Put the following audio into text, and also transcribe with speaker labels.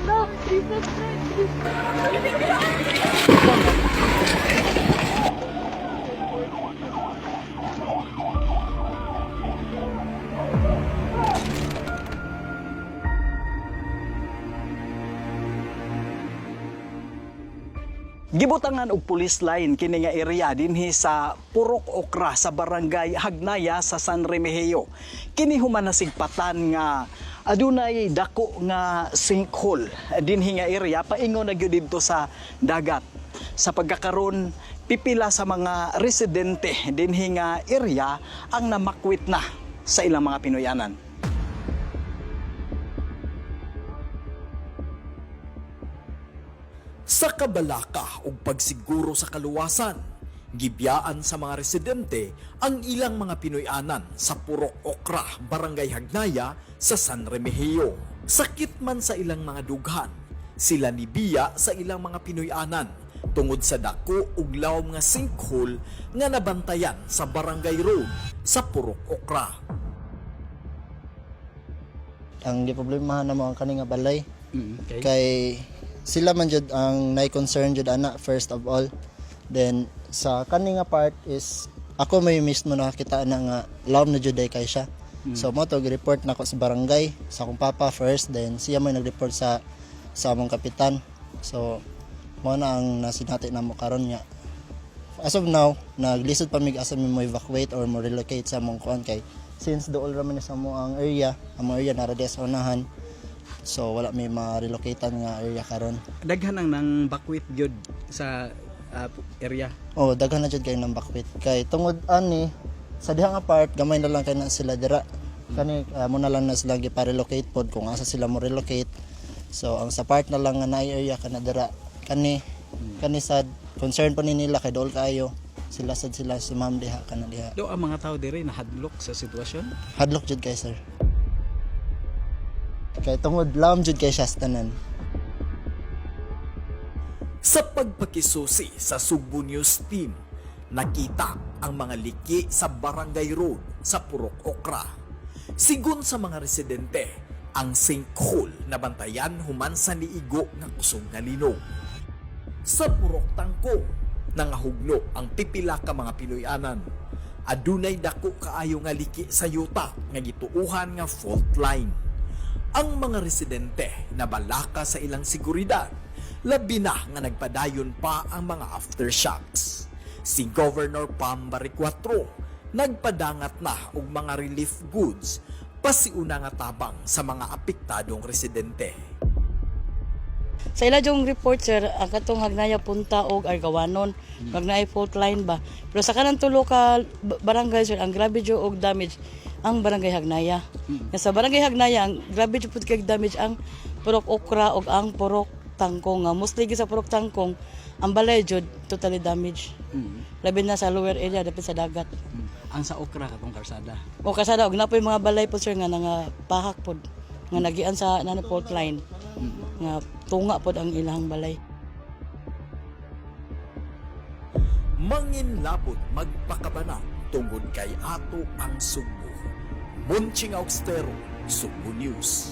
Speaker 1: No, Jesus Christ.
Speaker 2: Gibutangan og police line kini nga area dinhi sa Purok Okra sa barangay Hagnaya sa San Remigio. Kini human nasigpatan nga adunay dako nga sinkhole dinhi nga area paingon na gyud didto sa dagat. Sa pagkakaron pipila sa mga residente dinhi nga area ang namakwit na sa ilang mga Pinoyanan. Sa kabalaka ug pagsiguro sa kaluwasan, gibiyaan sa mga residente ang ilang mga Pinoyanan sa Purok Okra, Barangay Hagnaya sa San Remigio. Sakit man sa ilang mga dughan, sila nibiya sa ilang mga Pinoyanan tungod sa dako ug lawom nga sinkhole nga nabantayan sa Barangay Road sa Purok Okra.
Speaker 3: Ang giproblemahan na mo ang kani nga balay
Speaker 2: Okay.
Speaker 3: kay sila man jud ang concern jud ana first of all. Then sa kani nga part is ako may mismo nakakita na nga lawom na jud kay siya. So mo to report nako sa barangay sa akong papa first, then siya may nag-report sa among kapitan. So mo na ang nasinati namo karon nya. As of now, naglisod pa mig asa mo evacuate or mo relocate sa among kuan kay since dool ra man sa mo ang area nara sa unahan. So wala may ma-relocatean nga area karon.
Speaker 2: Daghan ang nang bakwit gyud sa area.
Speaker 3: Oh, daghan na jud kay nang bakwit. Kay tungod ani sa dihang apart gamay na lang kay na sila dira. Kani mo na lang na sila gi-relocate pod kung asa sila mo relocate. So ang sa part na lang nga na area kana dira kani sad concern pa ni nila kay dool kayo. Sila sumam diha kana diha.
Speaker 2: Do ang mga tao diri nahadlok sa sitwasyon.
Speaker 3: Hadlok jud kay sir. Kay tungod lam jud kay siya sa tanan.
Speaker 2: Sa pagpakisusi sa Sugbo News Team, nakita ang mga liki sa Barangay Road sa Purok Okra. Sigun sa mga residente, ang sinkhole na bantayan human sa niigo nga kusog nga linog. Sa Purok Tangkong, nangahugno ang pipila ka mga Pinoyanan. Adunay dako kaayo nga liki sa yuta nga gituuhan nga fault line. Ang mga residente nabalaka sa ilang seguridad, labi na nga nagpadayon pa ang mga aftershocks. Si Governor Pam Barriquatro nagpadangat na og mga relief goods pasiuna nga tabang sa mga apektadong residente.
Speaker 4: Sa ila yung report sir, ang katong Hagnaya punta og Argawanon, Hagnaya fault line ba. Pero sa kanang tulo ka barangay sir, ang grabe jud og damage ang Barangay Hagnaya. Sa Barangay Hagnaya, ang grabe jud pud kay damage ang Purok Okra og ang Purok Tangkong. Mostly sa Purok Tangkong, ang balay jud totally damaged. Labi na sa lower area dapit sa dagat.
Speaker 2: Ang sa Okra katong karsada.
Speaker 4: O kasada og napoy mga balay po sir nga pahak pod nga nagian sa fault line. Nga tunga pod ang ilang balay.
Speaker 2: Manginlapot magpakabana tungod kay ato ang Sugbo. Munching Austero, Sugbo News.